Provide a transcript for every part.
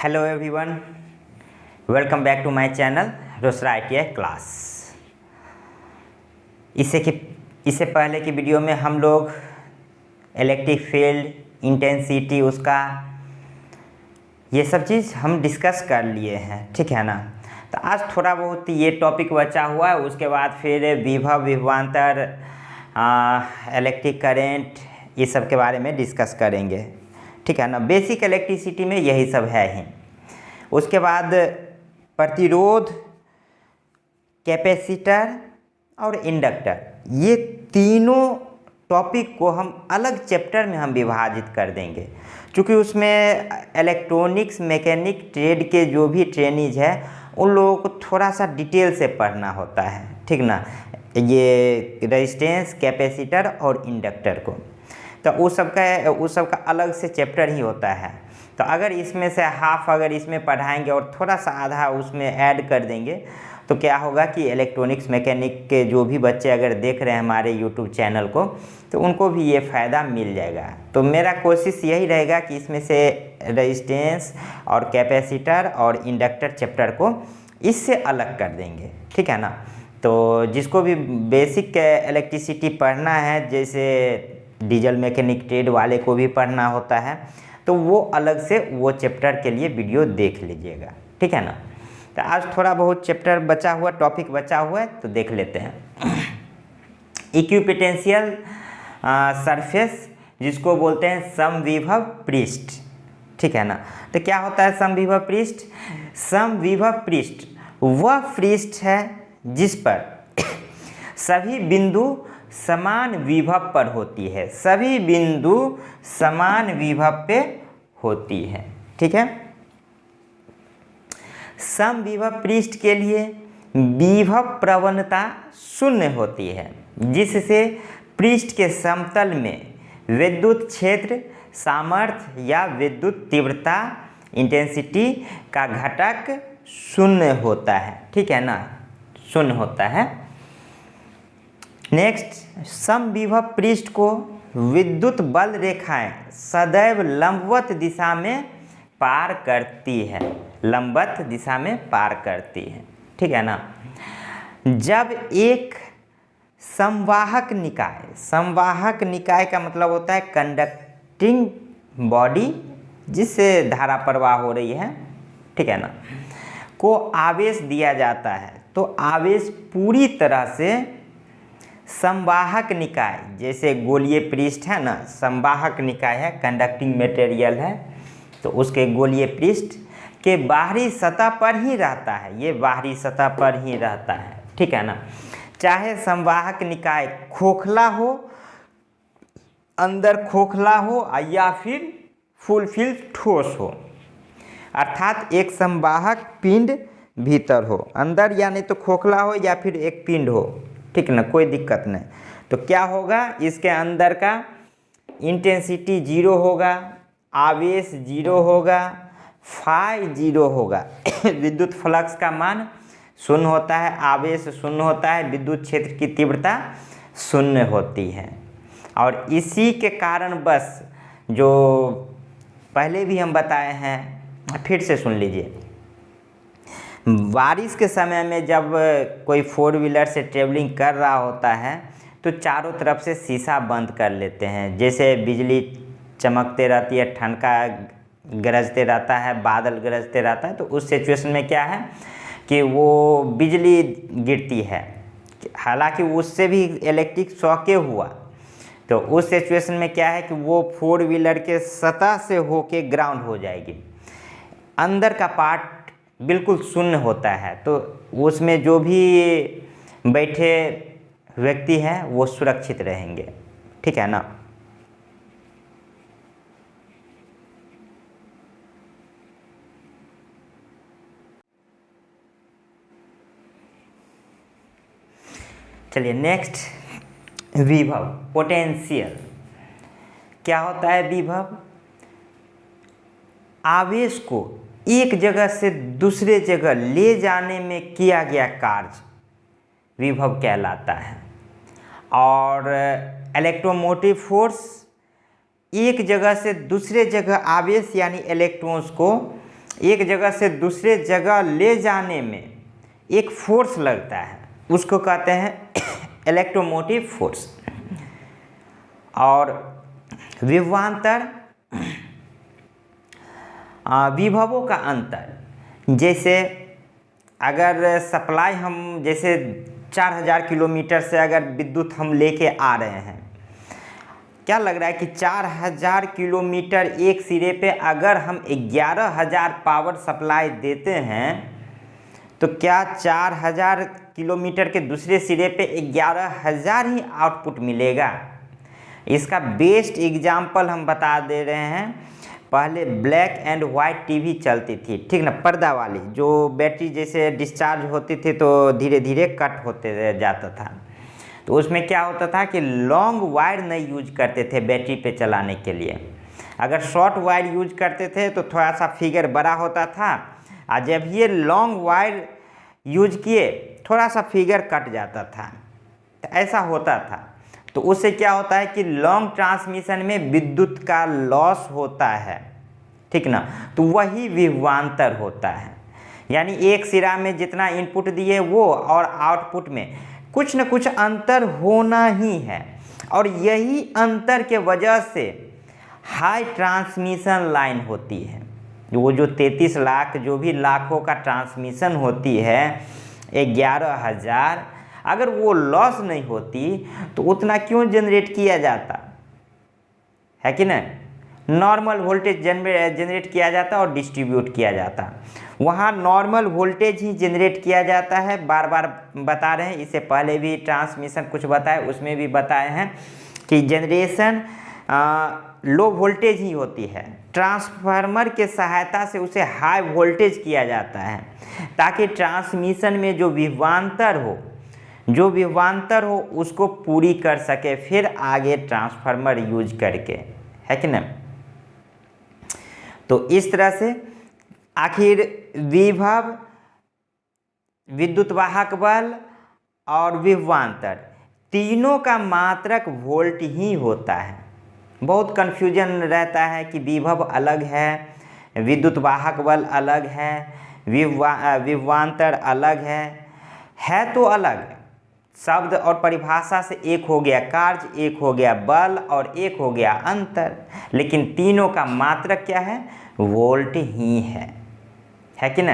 Hello everyone, welcome back to my channel Rosera ITI class. इससे पहले की वीडियो में हम लोग इलेक्ट्रिक फील्ड इंटेंसिटी उसका ये सब चीज़ हम डिस्कस कर लिए हैं, ठीक है ना। तो आज थोड़ा बहुत ये टॉपिक बचा हुआ है, उसके बाद फिर विभव विभवांतर इलेक्ट्रिक करेंट ये सब के बारे में डिस्कस करेंगे, ठीक है ना। बेसिक इलेक्ट्रिसिटी में यही सब है ही। उसके बाद प्रतिरोध, कैपेसिटर और इंडक्टर, ये तीनों टॉपिक को हम अलग चैप्टर में हम विभाजित कर देंगे, क्योंकि उसमें इलेक्ट्रॉनिक्स मैकेनिक ट्रेड के जो भी ट्रेनिज है उन लोगों को थोड़ा सा डिटेल से पढ़ना होता है, ठीक ना। ये रेजिस्टेंस, कैपेसिटर और इंडक्टर को तो उस सब का अलग से चैप्टर ही होता है। तो अगर इसमें से हाफ अगर इसमें पढ़ाएंगे और थोड़ा सा आधा उसमें ऐड कर देंगे तो क्या होगा कि इलेक्ट्रॉनिक्स मैकेनिक के जो भी बच्चे अगर देख रहे हैं हमारे यूट्यूब चैनल को तो उनको भी ये फ़ायदा मिल जाएगा। तो मेरा कोशिश यही रहेगा कि इसमें से रेजिस्टेंस और कैपेसिटर और इंडक्टर चैप्टर को इससे अलग कर देंगे, ठीक है ना। तो जिसको भी बेसिक इलेक्ट्रिसिटी पढ़ना है, जैसे डीजल मैकेनिक ट्रेड वाले को भी पढ़ना होता है, तो वो अलग से वो चैप्टर के लिए वीडियो देख लीजिएगा, ठीक है ना। तो आज थोड़ा बहुत चैप्टर बचा हुआ, टॉपिक बचा हुआ है, तो देख लेते हैं। इक्विपोटेंशियल सरफेस, जिसको बोलते हैं समविभव पृष्ठ, ठीक है ना। तो क्या होता है समविभव पृष्ठ? समविभव पृष्ठ वह पृष्ठ है जिस पर सभी बिंदु समान विभव पर होती है, सभी बिंदु समान विभव पे होती है, ठीक है। समविभव पृष्ठ के लिए विभव प्रवणता शून्य होती है, जिससे पृष्ठ के समतल में विद्युत क्षेत्र, सामर्थ्य या विद्युत तीव्रता इंटेंसिटी का घटक शून्य होता है, ठीक है ना, शून्य होता है। नेक्स्ट, समविभव पृष्ठ को विद्युत बल रेखाएं सदैव लंबवत दिशा में पार करती है, लंबवत दिशा में पार करती है, ठीक है ना। जब एक संवाहक निकाय का मतलब होता है कंडक्टिंग बॉडी, जिससे धारा प्रवाह हो रही है, ठीक है ना, को आवेश दिया जाता है, तो आवेश पूरी तरह से संवाहक निकाय, जैसे गोलीय पृष्ठ है ना, संवाहक निकाय है, कंडक्टिंग मटेरियल है, तो उसके गोलीय पृष्ठ के बाहरी सतह पर ही रहता है, ये बाहरी सतह पर ही रहता है, ठीक है ना। चाहे संवाहक निकाय खोखला हो, अंदर खोखला हो या फिर फुलफिल ठोस हो, अर्थात एक संवाहक पिंड भीतर हो, अंदर यानी तो खोखला हो या फिर एक पिंड हो, ठीक ना, कोई दिक्कत नहीं। तो क्या होगा, इसके अंदर का इंटेंसिटी 0 होगा, आवेश 0 होगा, फाई 0 होगा। विद्युत फ्लक्स का मान 0 होता है, आवेश 0 होता है, विद्युत क्षेत्र की तीव्रता 0 होती है। और इसी के कारण बस जो पहले भी हम बताए हैं, फिर से सुन लीजिए। बारिश के समय में जब कोई 4 व्हीलर से ट्रेवलिंग कर रहा होता है तो चारों तरफ से शीशा बंद कर लेते हैं, जैसे बिजली चमकते रहती है, ठनका गरजते रहता है, बादल गरजते रहता है, तो उस सिचुएशन में क्या है कि वो बिजली गिरती है, हालांकि उससे भी इलेक्ट्रिक शॉके हुआ, तो उस सिचुएशन में क्या है कि वो 4 व्हीलर के सतह से होके ग्राउंड हो जाएगी, अंदर का पार्ट बिल्कुल शून्य होता है, तो उसमें जो भी बैठे व्यक्ति हैं वो सुरक्षित रहेंगे, ठीक है ना। चलिए नेक्स्ट, विभव पोटेंशियल। क्या होता है विभव? आवेश को एक जगह से दूसरे जगह ले जाने में किया गया कार्य विभव कहलाता है। और इलेक्ट्रोमोटिव फोर्स एक जगह से दूसरे जगह आवेश यानी इलेक्ट्रॉन्स को एक जगह से दूसरे जगह ले जाने में एक फोर्स लगता है, उसको कहते हैं इलेक्ट्रोमोटिव फोर्स। और विभवांतर विभवों का अंतर, जैसे अगर सप्लाई हम जैसे 4000 किलोमीटर से अगर विद्युत हम लेके आ रहे हैं, क्या लग रहा है कि 4000 किलोमीटर एक सिरे पे अगर हम 11000 पावर सप्लाई देते हैं तो क्या 4000 किलोमीटर के दूसरे सिरे पे 11000 ही आउटपुट मिलेगा? इसका बेस्ट एग्जाम्पल हम बता दे रहे हैं। पहले ब्लैक एंड वाइट टीवी चलती थी, ठीक ना, पर्दा वाली, जो बैटरी जैसे डिस्चार्ज होती थी तो धीरे धीरे कट होते जाता था। तो उसमें क्या होता था कि लॉन्ग वायर नहीं यूज करते थे बैटरी पे चलाने के लिए। अगर शॉर्ट वायर यूज करते थे तो थोड़ा सा फिगर बड़ा होता था, और जब ये लॉन्ग वायर यूज किए थोड़ा सा फिगर कट जाता था। तो ऐसा होता था। तो उससे क्या होता है कि लॉन्ग ट्रांसमिशन में विद्युत का लॉस होता है, ठीक ना। तो वही विभवांतर होता है, यानी एक सिरा में जितना इनपुट दिए वो और आउटपुट में कुछ न कुछ अंतर होना ही है। और यही अंतर के वजह से हाई ट्रांसमिशन लाइन होती है। वो जो 33 लाख जो भी लाखों का ट्रांसमिशन होती है, 11000, अगर वो लॉस नहीं होती तो उतना क्यों जनरेट किया जाता है कि नहीं। नॉर्मल वोल्टेज जनरेट किया जाता और डिस्ट्रीब्यूट किया जाता। वहाँ नॉर्मल वोल्टेज ही जनरेट किया जाता है। बार बार बता रहे हैं, इससे पहले भी ट्रांसमिशन कुछ बताए, उसमें भी बताए हैं कि जनरेशन लो वोल्टेज ही होती है। ट्रांसफार्मर के सहायता से उसे हाई वोल्टेज किया जाता है ताकि ट्रांसमिशन में जो विभवांतर हो उसको पूरी कर सके, फिर आगे ट्रांसफार्मर यूज करके, है कि नहीं। तो इस तरह से आखिर विभव, विद्युत वाहक बल और विभवांतर तीनों का मात्रक वोल्ट ही होता है। बहुत कन्फ्यूजन रहता है कि विभव अलग है, विद्युत वाहक बल अलग है, विभवांतर अलग है तो अलग। शब्द और परिभाषा से एक हो गया कार्य, एक हो गया बल और एक हो गया अंतर, लेकिन तीनों का मात्रक क्या है? वोल्ट ही है कि ना।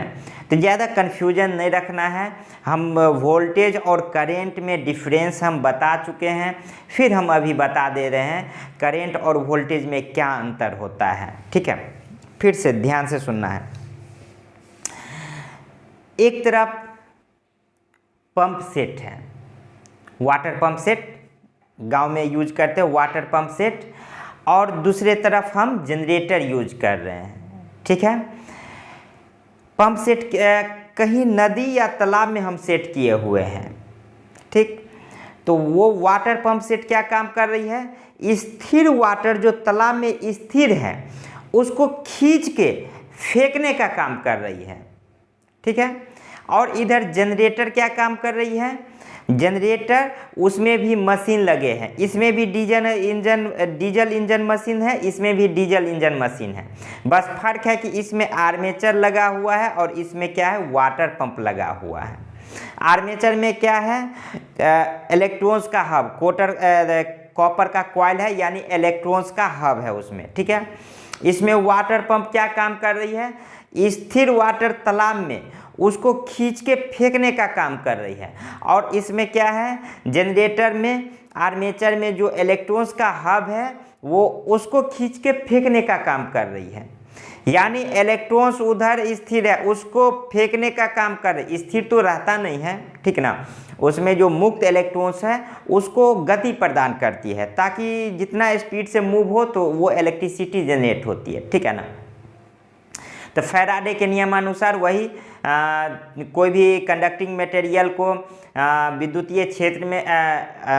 तो ज़्यादा कन्फ्यूजन नहीं रखना है। हम वोल्टेज और करंट में डिफरेंस हम बता चुके हैं, फिर हम अभी बता दे रहे हैं करंट और वोल्टेज में क्या अंतर होता है, ठीक है। फिर से ध्यान से सुनना है। एक तरफ पंप सेट है, वाटर पंप सेट, गांव में यूज करते हैं वाटर पंप सेट, और दूसरे तरफ हम जनरेटर यूज कर रहे हैं, ठीक है। पंप सेट कहीं नदी या तालाब में हम सेट किए हुए हैं, ठीक। तो वो वाटर पंप सेट क्या काम कर रही है? स्थिर वाटर जो तालाब में स्थिर है उसको खींच के फेंकने का काम कर रही है, ठीक है। और इधर जनरेटर क्या काम कर रही है? जनरेटर, उसमें भी मशीन लगे हैं, इसमें भी डीजल इंजन मशीन है, इसमें भी डीजल इंजन मशीन है। बस फर्क है कि इसमें आर्मेचर लगा हुआ है और इसमें क्या है? वाटर पंप लगा हुआ है। आर्मेचर में क्या है? इलेक्ट्रॉन्स का हब, कॉपर का कॉइल है, यानी इलेक्ट्रॉन्स का हब है उसमें, ठीक है। इसमें वाटर पंप क्या काम कर रही है? स्थिर वाटर तालाब में उसको खींच के फेंकने का काम कर रही है। और इसमें क्या है? जनरेटर में, आर्मेचर में जो इलेक्ट्रॉन्स का हब है वो उसको खींच के फेंकने का काम कर रही है। यानी इलेक्ट्रॉन्स उधर स्थिर है, उसको फेंकने का काम कर रही है। स्थिर तो रहता नहीं है, ठीक ना। उसमें जो मुक्त इलेक्ट्रॉन्स है उसको गति प्रदान करती है ताकि जितना स्पीड से मूव हो तो वो इलेक्ट्रिसिटी जनरेट होती है, ठीक है ना। तो फैराडे के नियमानुसार वही कोई भी कंडक्टिंग मटेरियल को विद्युतीय क्षेत्र में,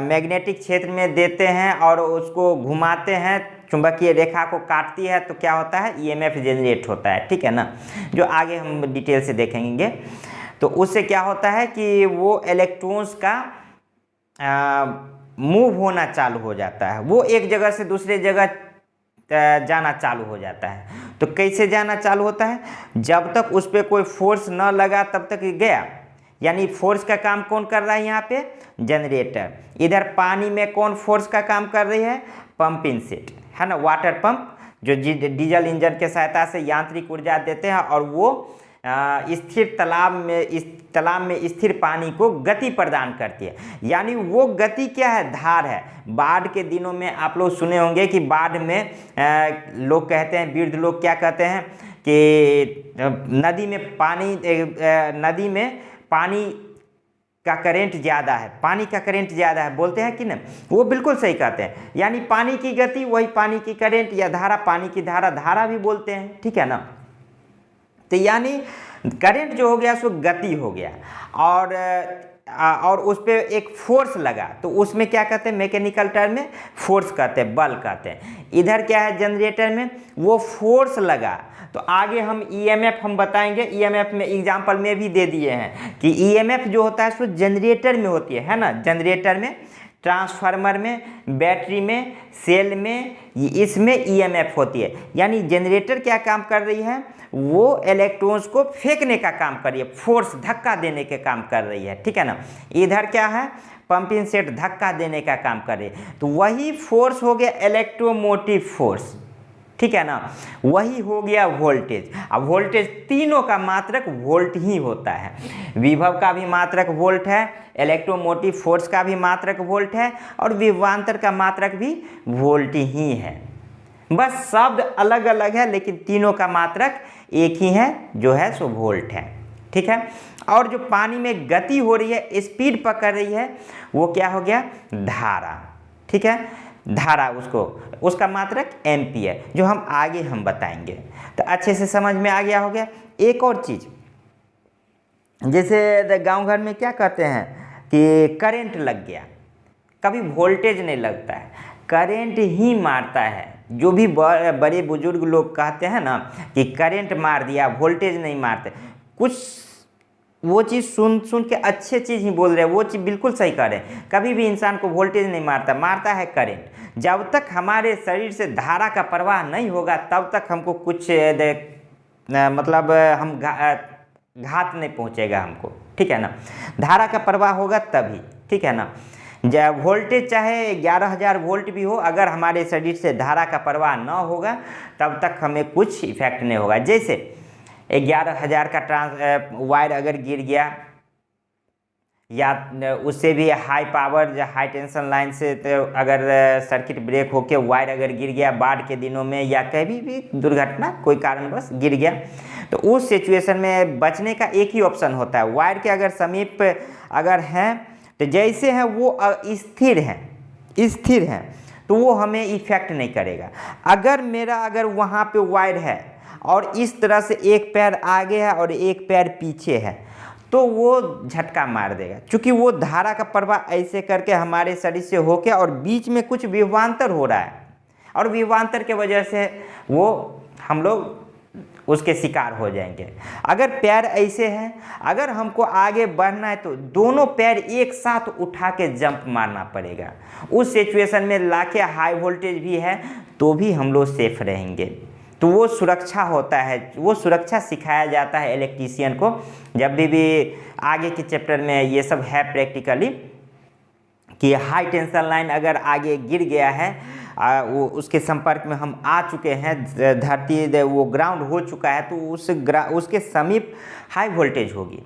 मैग्नेटिक क्षेत्र में देते हैं और उसको घुमाते हैं, चुंबकीय रेखा को काटती है, तो क्या होता है? ईएमएफ जनरेट होता है, ठीक है ना, जो आगे हम डिटेल से देखेंगे। तो उससे क्या होता है कि वो इलेक्ट्रॉन्स का मूव होना चालू हो जाता है, वो एक जगह से दूसरे जगह जाना चालू हो जाता है। तो कैसे जाना चालू होता है, जब तक उस पर कोई फोर्स न लगा तब तक गया, यानी फोर्स का काम कौन कर रहा है यहाँ पे, जनरेटर। इधर पानी में कौन फोर्स का काम कर रही है, पंपिंग सेट, है ना, वाटर पंप, जो डीजल इंजन के सहायता से यांत्रिक ऊर्जा देते हैं और वो स्थिर तालाब में स्थिर पानी को गति प्रदान करती है। यानी वो गति क्या है, धार है। बाढ़ के दिनों में आप लोग सुने होंगे कि बाढ़ में लोग कहते हैं, वृद्ध लोग क्या कहते हैं कि नदी में पानी का करेंट ज़्यादा है, पानी का करेंट ज़्यादा है, बोलते हैं कि नहीं, वो बिल्कुल सही कहते हैं। यानी पानी की गति वही पानी की करेंट, या धारा पानी की धारा भी बोलते हैं, ठीक है ना। तो यानी करंट जो हो गया सो गति हो गया, और उस पर एक फोर्स लगा, तो उसमें क्या कहते हैं, मैकेनिकल टर्म में फोर्स कहते हैं, बल कहते हैं। इधर क्या है, जनरेटर में वो फोर्स लगा, तो आगे हम ईएमएफ हम बताएंगे। ईएमएफ में एग्जाम्पल में भी दे दिए हैं कि ईएमएफ जो होता है सो जनरेटर में होती है ना, जनरेटर में, ट्रांसफार्मर में, बैटरी में, सेल में, इसमें ईएमएफ होती है। यानी जनरेटर क्या काम कर रही है, वो इलेक्ट्रॉन्स को फेंकने का काम कर रही है, फोर्स धक्का देने के काम कर रही है, ठीक है ना। इधर क्या है, पंपिंग सेट धक्का देने का काम कर रही है, तो वही फोर्स हो गया इलेक्ट्रोमोटिव फोर्स, ठीक है ना। वही हो गया वोल्टेज। अब वोल्टेज तीनों का मात्रक वोल्ट ही होता है, विभव का भी मात्रक वोल्ट है, इलेक्ट्रोमोटिव फोर्स का भी मात्रक वोल्ट है, और विभवांतर का मात्रक भी वोल्ट ही है। बस शब्द अलग अलग है, लेकिन तीनों का मात्रक एक ही है, जो है सो वोल्ट है, ठीक है। और जो पानी में गति हो रही है, स्पीड पकड़ रही है, वो क्या हो गया, धारा, ठीक है, धारा, उसका मात्रक एम्पियर, जो हम आगे बताएंगे। तो अच्छे से समझ में आ गया हो गया। एक और चीज़, जैसे गांव घर में क्या कहते हैं कि करंट लग गया, कभी वोल्टेज नहीं लगता है, करंट ही मारता है। जो भी बड़े बुजुर्ग लोग कहते हैं ना कि करंट मार दिया, वोल्टेज नहीं मारते, कुछ वो चीज़ सुन के अच्छे चीज़ ही बोल रहे हैं, वो चीज़ बिल्कुल सही कह रहे हैं। कभी भी इंसान को वोल्टेज नहीं मारता, मारता है करंट। जब तक हमारे शरीर से धारा का प्रवाह नहीं होगा तब तक हमको कुछ मतलब हम घात नहीं पहुंचेगा हमको, ठीक है ना। धारा का प्रवाह होगा तभी, ठीक है ना। जब वोल्टेज चाहे 11,000 वोल्ट भी हो, अगर हमारे शरीर से धारा का प्रवाह न होगा तब तक हमें कुछ इफेक्ट नहीं होगा। जैसे 11,000 का वायर अगर गिर गया, या उससे भी high power high tension line से तो अगर सर्किट ब्रेक होके वायर अगर गिर गया बाढ़ के दिनों में, या कभी भी दुर्घटना कोई कारणवश गिर गया, तो उस सिचुएशन में बचने का एक ही ऑप्शन होता है। वायर के अगर समीप अगर हैं तो जैसे हैं वो स्थिर हैं तो वो हमें इफेक्ट नहीं करेगा। अगर वहाँ पे वायर है और इस तरह से एक पैर आगे है और एक पैर पीछे है, तो वो झटका मार देगा, क्योंकि वो धारा का प्रवाह ऐसे करके हमारे शरीर से होके और बीच में कुछ विभवांतर हो रहा है, और विभवांतर के वजह से वो हम लोग उसके शिकार हो जाएंगे। अगर पैर ऐसे हैं, अगर हमको आगे बढ़ना है तो दोनों पैर एक साथ उठा के जंप मारना पड़ेगा। उस सिचुएशन में लाके हाई वोल्टेज भी है तो भी हम लोग सेफ रहेंगे। तो वो सुरक्षा होता है, वो सुरक्षा सिखाया जाता है इलेक्ट्रीशियन को। जब भी आगे के चैप्टर में ये सब है प्रैक्टिकली, कि हाई टेंशन लाइन अगर आगे गिर गया है, वो उसके संपर्क में हम आ चुके हैं, धरती वो ग्राउंड हो चुका है, तो उसके समीप हाई वोल्टेज होगी,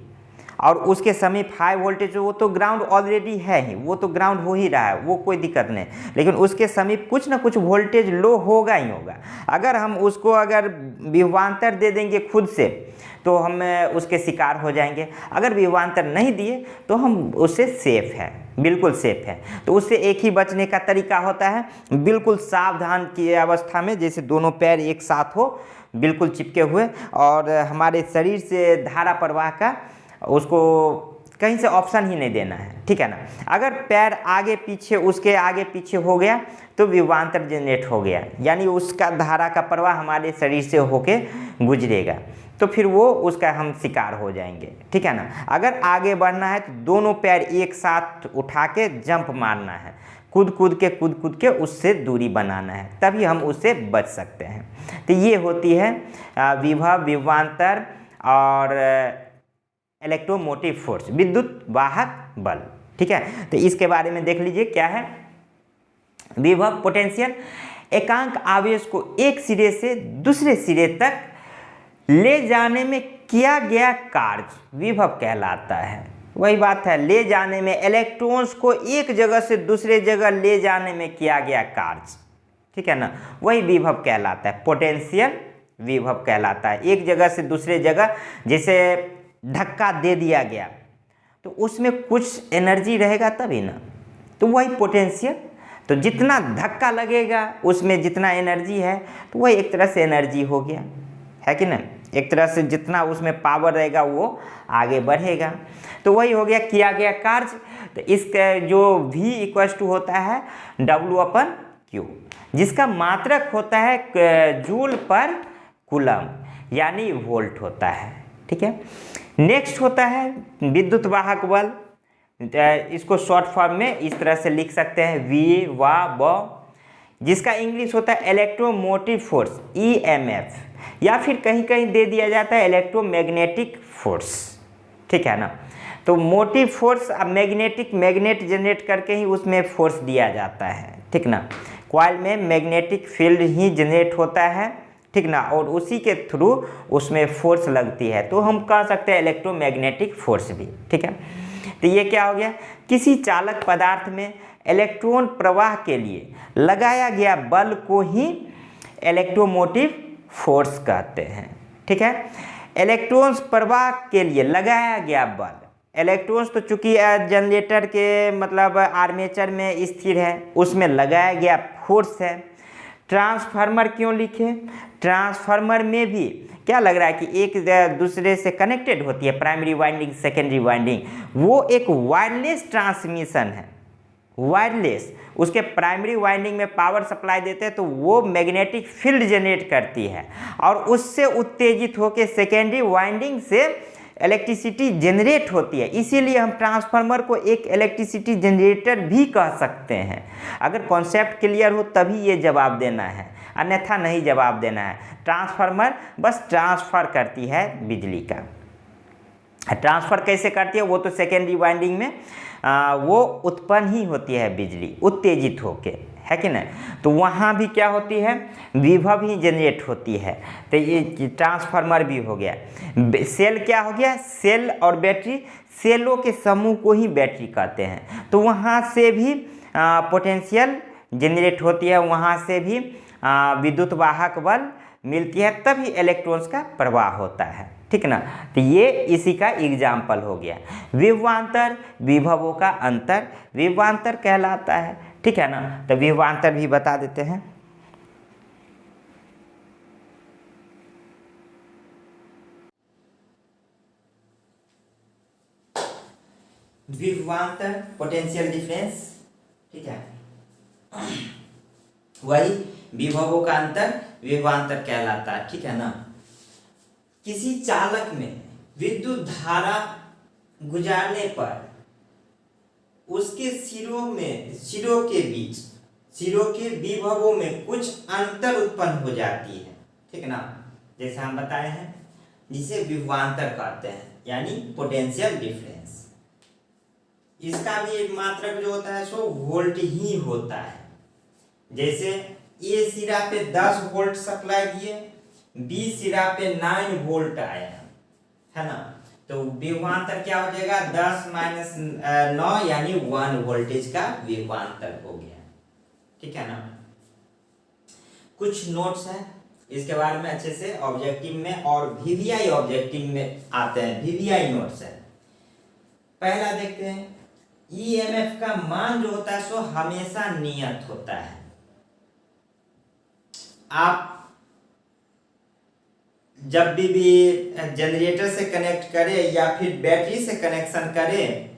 और उसके समीप हाई वोल्टेज वो तो ग्राउंड ऑलरेडी है ही, वो तो ग्राउंड हो ही रहा है, वो कोई दिक्कत नहीं। लेकिन उसके समीप कुछ ना कुछ वोल्टेज लो होगा ही होगा। अगर हम उसको अगर विभवांतर दे देंगे खुद से तो हम उसके शिकार हो जाएंगे। अगर विभवांतर नहीं दिए तो हम उससे सेफ है, बिल्कुल सेफ है। तो उससे एक ही बचने का तरीका होता है, बिल्कुल सावधान की अवस्था में, जैसे दोनों पैर एक साथ हो, बिल्कुल चिपके हुए, और हमारे शरीर से धारा प्रवाह का उसको कहीं से ऑप्शन ही नहीं देना है, ठीक है ना। अगर पैर आगे पीछे, उसके आगे पीछे हो गया तो विभवांतर जनरेट हो गया, यानी उसका धारा का प्रवाह हमारे शरीर से होके गुजरेगा, तो फिर वो उसका हम शिकार हो जाएंगे, ठीक है ना। अगर आगे बढ़ना है तो दोनों पैर एक साथ उठा के जंप मारना है, कूद के उससे दूरी बनाना है, तभी हम उससे बच सकते हैं। तो ये होती है विभव, विभवांतर और इलेक्ट्रोमोटिव फोर्स, विद्युत वाहक बल। ठीक है, तो इसके बारे में देख लीजिए क्या है। विभव पोटेंशियल, एकांक आवेश को एक सिरे से दूसरे सिरे तक ले जाने में किया गया कार्य विभव कहलाता है। वही बात है, ले जाने में, इलेक्ट्रॉन्स को एक जगह से दूसरे जगह ले जाने में किया गया कार्य, ठीक है ना, वही विभव कहलाता है। पोटेंशियल विभव कहलाता है। एक जगह से दूसरे जगह जैसे धक्का दे दिया गया तो उसमें कुछ एनर्जी रहेगा तभी ना, तो वही पोटेंशियल। तो जितना धक्का लगेगा उसमें जितना एनर्जी है तो वही एक तरह से एनर्जी हो गया, है कि नहीं। एक तरह से जितना उसमें पावर रहेगा वो आगे बढ़ेगा, तो वही हो गया किया गया कार्य। तो इसका जो V इक्वल्स टू होता है W/Q, जिसका मात्रक होता है जूल पर कूलम यानी वोल्ट होता है। ठीक है, नेक्स्ट होता है विद्युत वाहक बल। इसको शॉर्ट फॉर्म में इस तरह से लिख सकते हैं V/W, जिसका इंग्लिश होता है इलेक्ट्रोमोटिव फोर्स EMF, या फिर कहीं कहीं दे दिया जाता है इलेक्ट्रोमैग्नेटिक फोर्स। ठीक है ना, तो मोटिव फोर्स, अब मैग्नेट जनरेट करके ही उसमें फोर्स दिया जाता है। ठीक ना, कॉइल में मैग्नेटिक फील्ड ही जनरेट होता है, ठीक ना, और उसी के थ्रू उसमें फोर्स लगती है, तो हम कह सकते हैं इलेक्ट्रोमैग्नेटिक फोर्स भी। ठीक है, तो ये क्या हो गया, किसी चालक पदार्थ में इलेक्ट्रॉन प्रवाह के लिए लगाया गया बल को ही इलेक्ट्रोमोटिव फोर्स कहते हैं। ठीक है, इलेक्ट्रॉन्स प्रवाह के लिए लगाया गया बल, इलेक्ट्रॉन्स तो चूंकि जनरेटर के मतलब आर्मेचर में स्थिर है, उसमें लगाया गया फोर्स है। ट्रांसफार्मर क्यों लिखे, ट्रांसफार्मर में भी क्या लग रहा है कि एक दूसरे से कनेक्टेड होती है, प्राइमरी वाइंडिंग सेकेंडरी वाइंडिंग, वो एक वायरलेस ट्रांसमिशन है, वायरलेस। उसके प्राइमरी वाइंडिंग में पावर सप्लाई देते हैं तो वो मैग्नेटिक फील्ड जनरेट करती है और उससे उत्तेजित होकर सेकेंडरी वाइंडिंग से इलेक्ट्रिसिटी जनरेट होती है। इसीलिए हम ट्रांसफार्मर को एक इलेक्ट्रिसिटी जनरेटर भी कह सकते हैं। अगर कॉन्सेप्ट क्लियर हो तभी ये जवाब देना है, अन्यथा नहीं जवाब देना है। ट्रांसफार्मर बस ट्रांसफर करती है बिजली का। ट्रांसफ़र कैसे करती है, वो तो सेकेंडरी वाइंडिंग में वो उत्पन्न ही होती है बिजली उत्तेजित होके, है कि नहीं। तो वहाँ भी क्या होती है, विभव ही जनरेट होती है। तो ये ट्रांसफार्मर भी हो गया। सेल क्या हो गया, सेल और बैटरी, सेलों के समूह को ही बैटरी कहते हैं। तो वहाँ से भी पोटेंशियल जनरेट होती है, वहाँ से भी विद्युत वाहक बल मिलती है, तभी इलेक्ट्रॉन्स का प्रवाह होता है। ठीक ना, तो ये इसी का एग्जाम्पल हो गया। विभवांतर, विभवों का अंतर विभवांतर कहलाता है। ठीक है ना, तो विभवांतर भी बता देते हैं। विभवांतर पोटेंशियल डिफरेंस, ठीक है, वही विभवों का अंतर विभवांतर कहलाता है। ठीक है ना, किसी चालक में विद्युत धारा गुजारने पर उसके सिरों के विभवों में कुछ अंतर उत्पन्न हो जाती है। ठीक ना, जैसे हम बताए हैं, जिसे विभवांतर कहते हैं, यानी पोटेंशियल डिफरेंस। इसका भी एक मात्रक जो होता है सो वोल्ट ही होता है। जैसे ए सिरा पे 10 वोल्ट सप्लाई दिए, बी सिरा पे 9 वोल्ट आया, है ना, तो विभवांतर क्या हो जाएगा, 10 माइनस 9 यानी 1 वोल्टेज का विभवांतर हो गया। ठीक है ना, कुछ नोट्स हैं इसके बारे में अच्छे से ऑब्जेक्टिव में और वीवीआई ऑब्जेक्टिव में आते हैं, वीवीआई नोट्स है। पहला देखते हैं, ईएमएफ का मान जो होता है सो हमेशा नियत होता है। आप जब भी जनरेटर से कनेक्ट करें या फिर बैटरी से कनेक्शन करें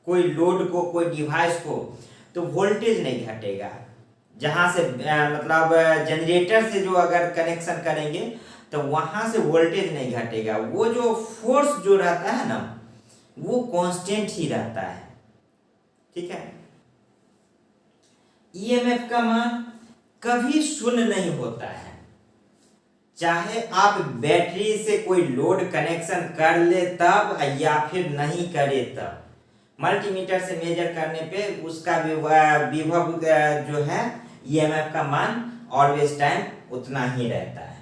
कोई लोड को, कोई डिवाइस को, तो वोल्टेज नहीं घटेगा। जहां से मतलब जनरेटर से जो अगर कनेक्शन करेंगे तो वहां से वोल्टेज नहीं घटेगा, वो जो फोर्स जो रहता है ना वो कांस्टेंट ही रहता है। ठीक है, ईएमएफ का मान कभी शून्य नहीं होता है, चाहे आप बैटरी से कोई लोड कनेक्शन कर ले तब या फिर नहीं करे तब। मल्टीमीटर से मेजर करने पे उसका विभव जो है ईएमएफ का मान ऑलवेज टाइम उतना ही रहता है,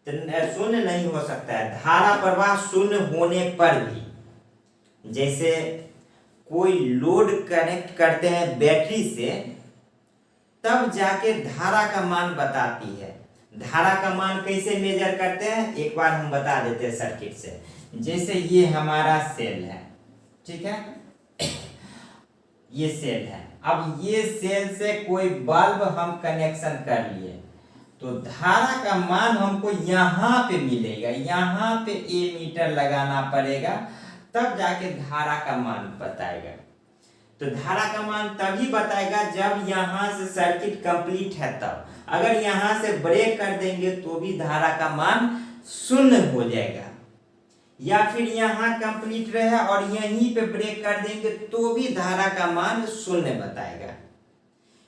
तो शून्य नहीं हो सकता है। धारा प्रवाह शून्य होने पर भी, जैसे कोई लोड कनेक्ट करते हैं बैटरी से, तब जाके धारा का मान बताती है। धारा का मान कैसे मेजर करते हैं एक बार हम बता देते हैं सर्किट से। जैसे ये हमारा सेल है, ठीक है, ये सेल है। अब ये सेल से कोई बल्ब हम कनेक्शन कर लिए, तो धारा का मान हमको यहाँ पे मिलेगा, यहाँ पे ए मीटर लगाना पड़ेगा, तब जाके धारा का मान बताएगा। तो धारा का मान तभी बताएगा जब यहाँ से सर्किट कंप्लीट है तब। अगर यहाँ से ब्रेक कर देंगे तो भी धारा का मान शून्य हो जाएगा, या फिर यहाँ कंप्लीट रहे और यहीं पे ब्रेक कर देंगे तो भी धारा का मान शून्य बताएगा।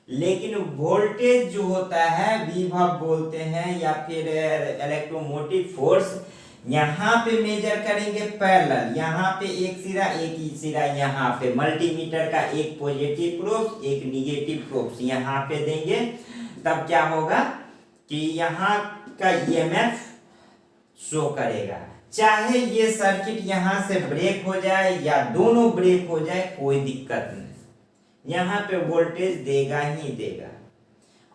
लेकिन वोल्टेज जो होता है, विभव बोलते हैं या फिर इलेक्ट्रोमोटिव फोर्स, यहाँ पे मेजर करेंगे पैरेलल, यहाँ पे एक सिरा एक ही सिरा, यहाँ पे मल्टीमीटर का एक पॉजिटिव प्रोब्स एक निगेटिव प्रोब्स यहाँ पे देंगे, तब क्या होगा कि यहाँ का ईएमएफ शो करेगा। चाहे ये सर्किट यहाँ से ब्रेक हो जाए या दोनों ब्रेक हो जाए, कोई दिक्कत नहीं, यहाँ पे वोल्टेज देगा ही देगा।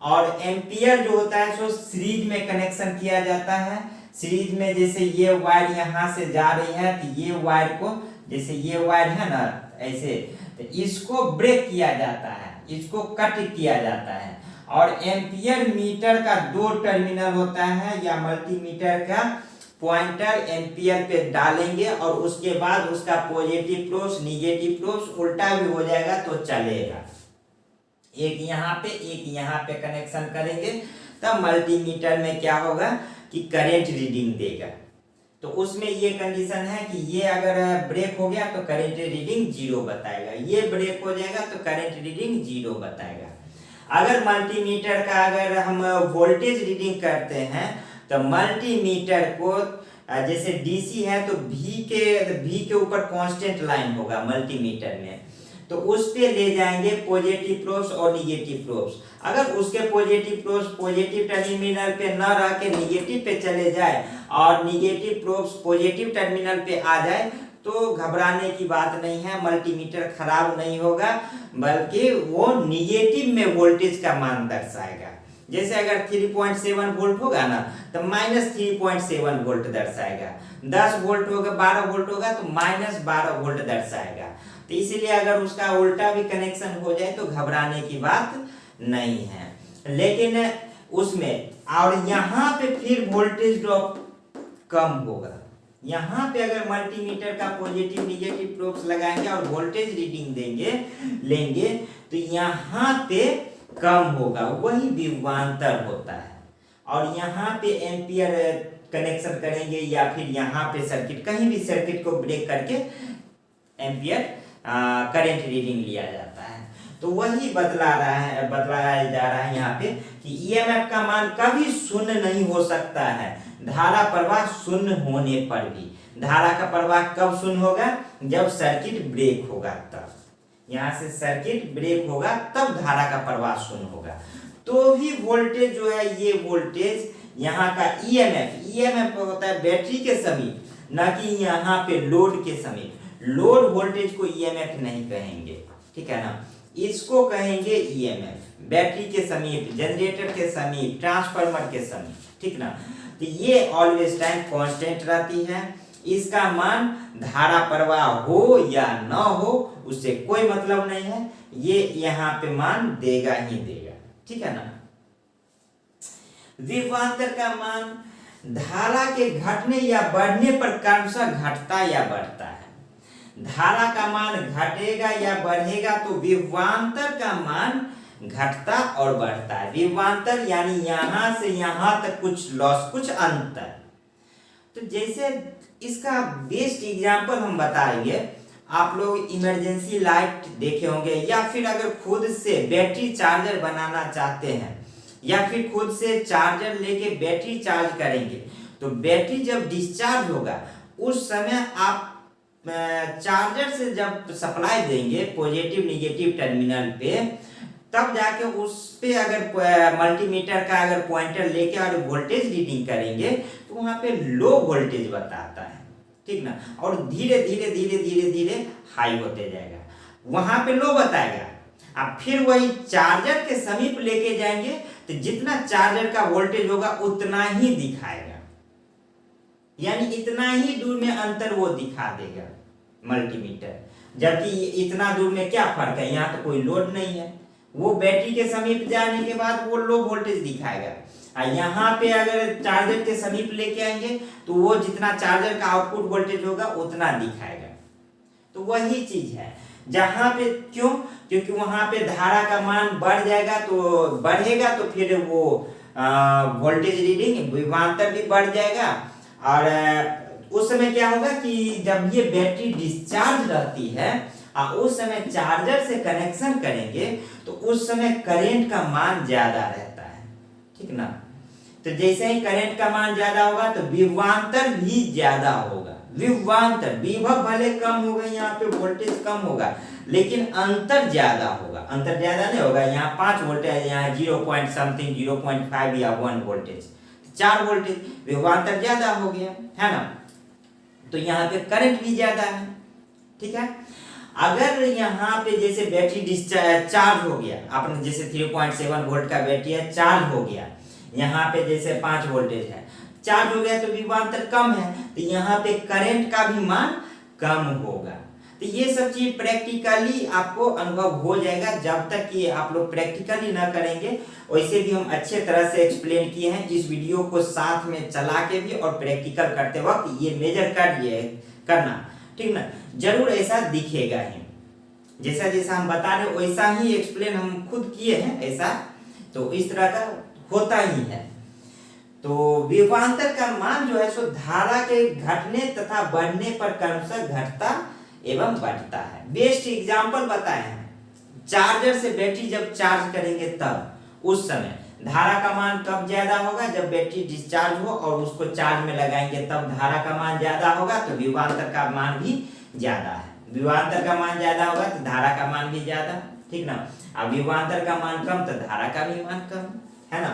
और एम्पियर जो होता है सो सीरीज में कनेक्शन किया जाता है। सीरीज में जैसे ये वायर यहाँ से जा रही है, तो ये वायर को, जैसे ये वायर है ना ऐसे, तो इसको ब्रेक किया जाता है, इसको कट किया जाता है। और एम्पियर मीटर का दो टर्मिनल होता है, या मल्टीमीटर का पॉइंटर एम्पियर पे डालेंगे और उसके बाद उसका पॉजिटिव प्रोब्स निगेटिव प्रोब्स उल्टा भी हो जाएगा तो चलेगा। एक यहाँ पे एक यहाँ पे कनेक्शन करेंगे, तब मल्टीमीटर में क्या होगा कि करंट रीडिंग देगा। तो उसमें ये कंडीशन है कि ये अगर ब्रेक हो गया तो करंट रीडिंग 0 बताएगा, ये ब्रेक हो जाएगा तो करंट रीडिंग 0 बताएगा। अगर मल्टीमीटर का अगर हम वोल्टेज रीडिंग करते हैं तो मल्टीमीटर को, जैसे डीसी है तो भी के ऊपर कांस्टेंट लाइन होगा मल्टीमीटर में, तो उस पे ले जाएंगे पॉजिटिव प्रोब्स और निगेटिव प्रोब्स। अगर उसके पॉजिटिव प्रोब्स पॉजिटिव टर्मिनल पे न रह के निगेटिव पे चले जाए और निगेटिव प्रोब्स पॉजिटिव टर्मिनल पे आ जाए, तो घबराने की बात नहीं है, मल्टीमीटर खराब नहीं होगा, बल्कि वो निगेटिव में वोल्टेज का मान दर्शाएगा। जैसे अगर 3.7 वोल्ट होगा ना, तो -3.7 वोल्ट दर्शाएगा। 10 वोल्ट होगा, 12 वोल्ट होगा तो -12 वोल्ट दर्शाएगा। तो इसीलिए अगर उसका उल्टा भी कनेक्शन हो जाए तो घबराने की बात नहीं है। लेकिन उसमें और यहाँ पे फिर वोल्टेज ड्रॉप कम होगा। यहाँ पे अगर मल्टीमीटर का पॉजिटिव निगेटिव प्रोब्स लगाएंगे और वोल्टेज रीडिंग लेंगे तो यहाँ पे कम होगा, वही विभवांतर होता है। और यहाँ पे एम्पियर कनेक्शन करेंगे या फिर यहाँ पे सर्किट, कहीं भी सर्किट को ब्रेक करके एम्पियर करंट रीडिंग लिया जाता है। तो वही बतलाया जा रहा है यहाँ पे कि ईएमएफ का मान कभी शून्य नहीं हो सकता है, धारा प्रवाह शून्य होने पर भी। धारा का प्रवाह कब शून्य होगा? जब सर्किट ब्रेक होगा तब। यहाँ से सर्किट ब्रेक होगा तब धारा का प्रवाह शून्य होगा। तो भी वोल्टेज जो है, ये वोल्टेज यहाँ का ईएमएफ होता है बैटरी के समीप, न कि यहाँ पे लोड के समीप। लोड वोल्टेज को ईएमएफ नहीं कहेंगे, ठीक है ना, इसको कहेंगे ईएमएफ। बैटरी के समीप, जनरेटर के समीप, ट्रांसफार्मर के समीप, ठीक ना। तो ये ऑलवेज टाइम कांस्टेंट रहती है। इसका मान धारा प्रवाह हो या न हो उससे कोई मतलब नहीं है, ये यहाँ पे मान देगा ही देगा, ठीक है ना। विभवांतर का मान धारा के घटने या बढ़ने पर क्रमशः घटता या बढ़ता है। धारा का मान घटेगा या बढ़ेगा तो विभवांतर का मान घटता और बढ़ता है। विभवांतर यानी यहां से यहां तक कुछ लॉस, कुछ अंतर। तो जैसे इसका बेस्ट एग्जांपल हम बताएंगे, आप लोग इमरजेंसी लाइट देखे होंगे, या फिर अगर खुद से बैटरी चार्जर बनाना चाहते हैं या फिर खुद से चार्जर लेके बैटरी चार्ज करेंगे, तो बैटरी जब डिस्चार्ज होगा उस समय आप चार्जर से जब सप्लाई देंगे पॉजिटिव निगेटिव टर्मिनल पे, तब जाके उस पे अगर मल्टीमीटर का अगर पॉइंटर लेके और वोल्टेज रीडिंग करेंगे तो वहां पे लो वोल्टेज बताता है, ठीक ना, और धीरे धीरे धीरे धीरे धीरे हाई होते जाएगा, वहां पे लो बताएगा। अब फिर वही चार्जर के समीप लेके जाएंगे तो जितना चार्जर का वोल्टेज होगा उतना ही दिखाएगा, यानी इतना ही दूर में अंतर वो दिखा देगा मल्टीमीटर। जबकि इतना दूर में क्या फर्क है, यहाँ तो कोई लोड नहीं है, वो बैटरी के समीप जाने के बाद वो लो वोल्टेज दिखाएगा। यहाँ पे अगर चार्जर के समीप लेके आएंगे तो वो जितना चार्जर का आउटपुट वोल्टेज होगा उतना दिखाएगा। तो वही चीज है जहां पे, क्यों, क्योंकि वहां पे धारा का मान बढ़ जाएगा तो बढ़ेगा, तो फिर वो वोल्टेज रीडिंग विभवांतर भी बढ़ जाएगा। और उस समय क्या होगा कि जब ये बैटरी डिस्चार्ज रहती है उस समय चार्जर से कनेक्शन करेंगे तो उस समय करंट का मान ज्यादा रहता है, ठीक ना। तो जैसे ही करंट का मान ज्यादा होगा तो विभवांतर भी ज्यादा होगा। विभवांतर, विभव भले कम होगा, यहाँ पे वोल्टेज कम होगा लेकिन अंतर ज्यादा होगा। अंतर ज्यादा नहीं होगा, यहाँ 5 वोल्ट है, यहाँ 0 पॉइंट समथिंग 0.5 या 1 वोल्टेज, 4 वोल्टेज, विभवांतर ज्यादा हो गया है ना। तो यहाँ पे करंट भी ज्यादा है, ठीक है। अगर यहाँ पे जैसे बैटरी डिस्चार्ज हो गया, आपने जैसे 3.7 वोल्ट का बैटरी है, चार्ज हो गया, यहाँ पे जैसे 5 वोल्टेज है, चार्ज हो गया तो विभवांतर कम है, तो यहाँ पे करंट का भी मान कम होगा। तो ये सब चीज प्रैक्टिकली आपको अनुभव हो जाएगा। जब तक कि आप लोग प्रैक्टिकली ना करेंगे, वैसे भी हम अच्छे तरह से एक्सप्लेन किए हैं। इस वीडियो को साथ में चला के भी और प्रैक्टिकल करते वक्त ये मेजर करना, ठीक ना, जरूर ऐसा दिखेगा ही। जैसा जैसा हम बता रहे वैसा ही एक्सप्लेन हम खुद किए हैं, ऐसा तो इस तरह का होता ही है। तो विभवांतर का मान जो है सो धारा के घटने तथा बढ़ने पर क्रमशः घटता एवं बढ़ता है। बेस्ट एग्जांपल बताए हैं, चार्जर से बैटरी जब चार्ज करेंगे तब उस समय धारा का मान कब ज्यादा होगा, जब बैटरी डिस्चार्ज हो और उसको चार्ज में लगाएंगे तब धारा का मान ज्यादा होगा, तो विभवांतर का मान भी ज्यादा है। विभवांतर का मान ज्यादा होगा तो धारा का मान भी ज्यादा, ठीक ना। अब विभवांतर का मान कम तो धारा का भी मान कम, है ना।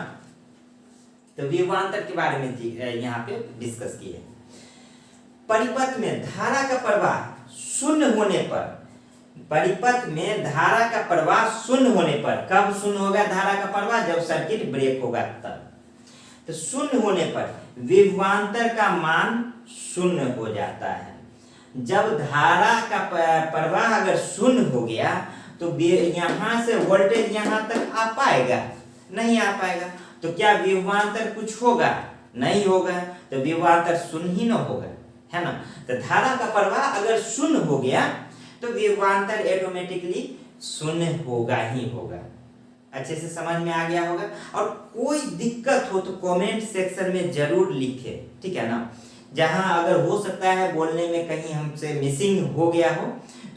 तो विभवांतर के बारे में यहाँ पे डिस्कस किए। परिपथ में धारा का प्रवाह शून्य होने पर, परिपथ में धारा का प्रवाह शून्य होने पर, कब शून्य होगा धारा का प्रवाह, जब सर्किट ब्रेक होगा तब। तो शून्य होने पर विभवांतर का मान शून्य हो जाता है। जब धारा का प्रवाह अगर शून्य हो गया तो यहाँ से वोल्टेज यहाँ तक आ पाएगा, नहीं आ पाएगा। तो क्या विभवांतर कुछ होगा, नहीं होगा, तो विभवांतर शून्य ही न होगा, है ना। तो धारा का प्रवाह अगर शून्य हो गया तो विभवांतर ऑटोमेटिकली शून्य होगा ही होगा। अच्छे से समझ में आ गया होगा। और कोई दिक्कत हो तो कमेंट सेक्शन में जरूर लिखे, ठीक है ना। जहां अगर हो सकता है बोलने में कहीं हमसे मिसिंग हो गया हो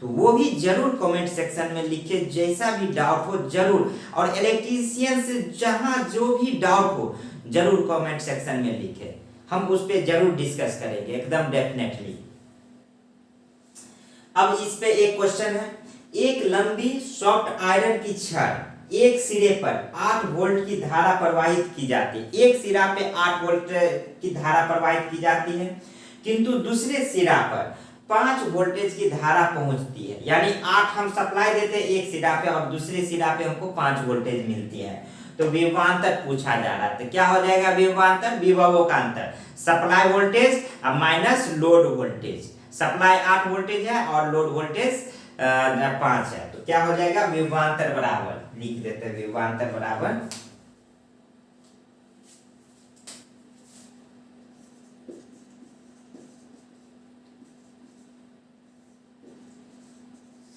तो वो भी जरूर कमेंट सेक्शन में लिखे। जैसा भी डाउट हो जरूर, और इलेक्ट्रीशियन से जहां जो भी डाउट हो जरूर कमेंट सेक्शन में लिखे, हम उस पर जरूर डिस्कस करेंगे एकदम डेफिनेटली। अब इस पे एक क्वेश्चन है, एक लंबी सॉफ्ट आयरन की छड़ एक सिरे पर 8 वोल्ट की धारा प्रवाहित की जाती है। एक सिरा पे 8 वोल्ट की धारा प्रवाहित की जाती है, किंतु दूसरे सिरा पर 5 वोल्टेज की धारा पहुंचती है। यानी 8 हम सप्लाई देते हैं एक सिरा पे और दूसरे सिरा पे हमको 5 वोल्टेज मिलती है। तो विभवांतर पूछा जा रहा है, तो क्या हो जाएगा विभवांतर, विभवों का अंतर, supply voltage minus load voltage. Supply 8 voltage है और लोड वोल्टेज 5 है, तो क्या हो जाएगा विभवांतर बराबर, लिख देते हैं विभवांतर बराबर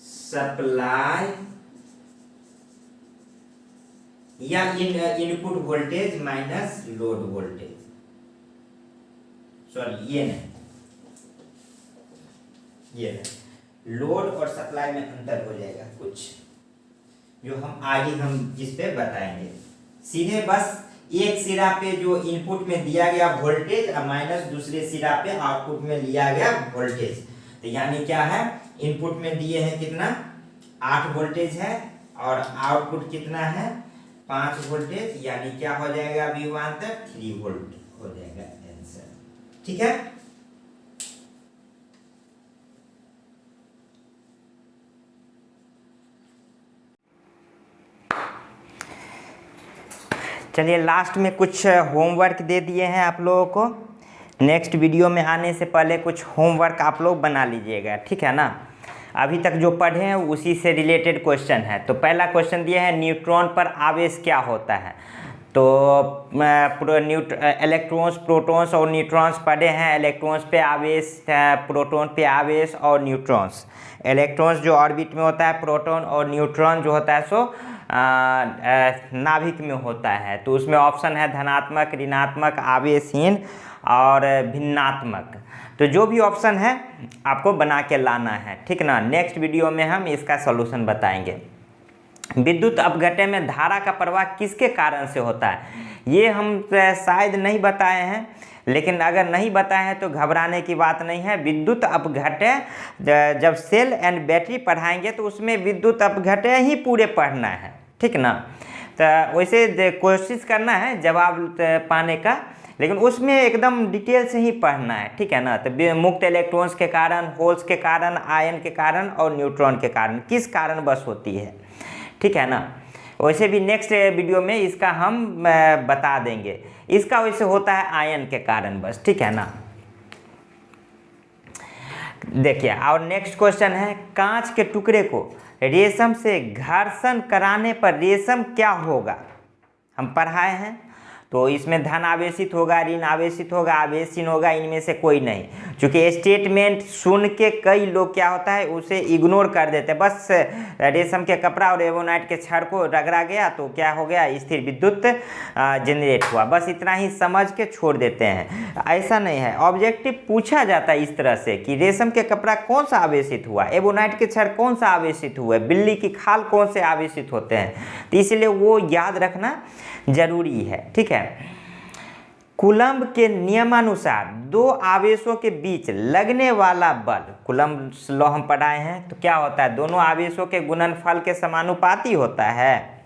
सप्लाई या input voltage minus load voltage, sorry ये नहीं, लोड और सप्लाई में अंतर हो जाएगा कुछ, जो हम आगे इस पे बताएंगे। सीधे बस एक सिरा पे जो इनपुट में दिया गया वोल्टेज और माइनस दूसरे सिरा पे आउटपुट में लिया गया वोल्टेज। तो यानी क्या है, इनपुट में दिए हैं कितना 8 वोल्टेज है और आउटपुट कितना है 5 वोल्टेज, यानी क्या हो जाएगा विभवांतर 3 वोल्ट हो जाएगा आंसर। ठीक है, चलिए लास्ट में कुछ होमवर्क दे दिए हैं आप लोगों को। नेक्स्ट वीडियो में आने से पहले कुछ होमवर्क आप लोग बना लीजिएगा, ठीक है ना। अभी तक जो पढ़े हैं उसी से रिलेटेड क्वेश्चन है। तो पहला क्वेश्चन दिया है न्यूट्रॉन पर आवेश क्या होता है। तो इलेक्ट्रॉन्स, प्रोटॉन्स और न्यूट्रॉन्स पढ़े हैं। इलेक्ट्रॉन्स पे आवेश, प्रोटॉन पे आवेश और न्यूट्रॉन्स। इलेक्ट्रॉन्स जो ऑर्बिट में होता है, प्रोटॉन और न्यूट्रॉन जो होता है सो नाभिक में होता है। तो उसमें ऑप्शन है धनात्मक, ऋणात्मक, आवेशहीन और भिन्नात्मक। तो जो भी ऑप्शन है आपको बना के लाना है, ठीक ना। नेक्स्ट वीडियो में हम इसका सॉल्यूशन बताएंगे। विद्युत अपघट्य में धारा का प्रवाह किसके कारण से होता है, ये हम शायद नहीं बताए हैं, लेकिन अगर नहीं बताए हैं तो घबराने की बात नहीं है। विद्युत अपघट्य जब सेल एंड बैटरी पढ़ाएंगे तो उसमें विद्युत अपघट्य ही पूरे पढ़ना है, ठीक ना। तो वैसे कोशिश करना है जवाब पाने का, लेकिन उसमें एकदम डिटेल से ही पढ़ना है, ठीक है ना। तो मुक्त इलेक्ट्रॉन्स के कारण, होल्स के कारण, आयन के कारण और न्यूट्रॉन के कारण किस कारण बस होती है, ठीक है ना। वैसे भी नेक्स्ट वीडियो में इसका हम बता देंगे। इसका वैसे होता है आयन के कारण बस, ठीक है ना। देखिए, और नेक्स्ट क्वेश्चन है कांच के टुकड़े को रेशम से घर्षण कराने पर रेशम क्या होगा। हम पढ़ाए हैं। तो इसमें धन आवेशित होगा, ऋण आवेशित होगा, आवेशहीन होगा, इनमें से कोई नहीं। क्योंकि स्टेटमेंट सुन के कई लोग क्या होता है उसे इग्नोर कर देते हैं। बस रेशम के कपड़ा और एवोनाइट के छड़ को रगड़ा गया तो क्या हो गया, स्थिर विद्युत जनरेट हुआ, बस इतना ही समझ के छोड़ देते हैं। ऐसा नहीं है, ऑब्जेक्टिव पूछा जाता है इस तरह से कि रेशम के कपड़ा कौन सा आवेशित हुआ, एवोनाइट के छड़ कौन सा आवेशित हुआ, बिल्ली की खाल कौन से आवेशित होते हैं। तो इसलिए वो याद रखना जरूरी है, ठीक है। कूलम्ब के नियमानुसार दो आवेशों के बीच लगने वाला बल, कूलम्ब लॉ हम पढ़ाए हैं, तो क्या होता है, दोनों आवेशों के गुणनफल के समानुपाती होता है।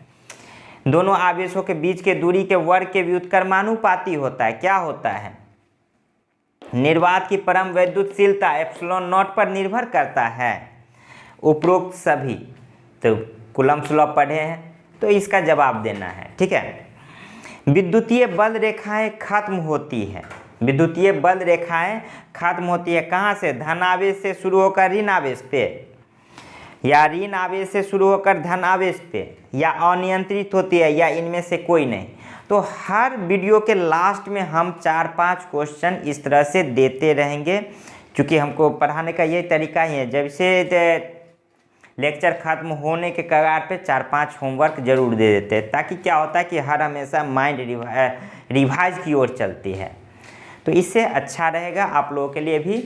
दोनों आवेशों के बीच के दूरी के वर्ग के व्युत्क्रमानुपाती होता है। क्या होता है, निर्वात की परम वैद्युतशीलता एप्सिलॉन नॉट पर निर्भर करता है। उपरोक्त सभी तो कूलम्ब लॉ पढ़े हैं, तो इसका जवाब देना है, ठीक है। विद्युतीय बल रेखाएं खत्म होती है, विद्युतीय बल रेखाएं खत्म होती है कहाँ से, धन आवेश से शुरू होकर ऋण आवेश पे, या ऋण आवेश से शुरू होकर धन आवेश पे, या अनियंत्रित होती है, या इनमें से कोई नहीं। तो हर वीडियो के लास्ट में हम 4-5 क्वेश्चन इस तरह से देते रहेंगे, क्योंकि हमको पढ़ाने का यही तरीका ही है। जब से लेक्चर खत्म होने के कगार पे 4-5 होमवर्क जरूर दे देते हैं, ताकि क्या होता है कि हर हमेशा माइंड रिवाइज की ओर चलती है। तो इससे अच्छा रहेगा आप लोगों के लिए भी,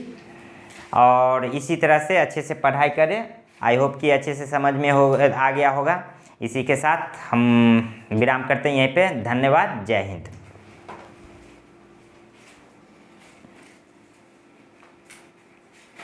और इसी तरह से अच्छे से पढ़ाई करें। आई होप कि अच्छे से समझ में आ गया होगा। इसी के साथ हम विराम करते हैं यहीं पे। धन्यवाद, जय हिंद।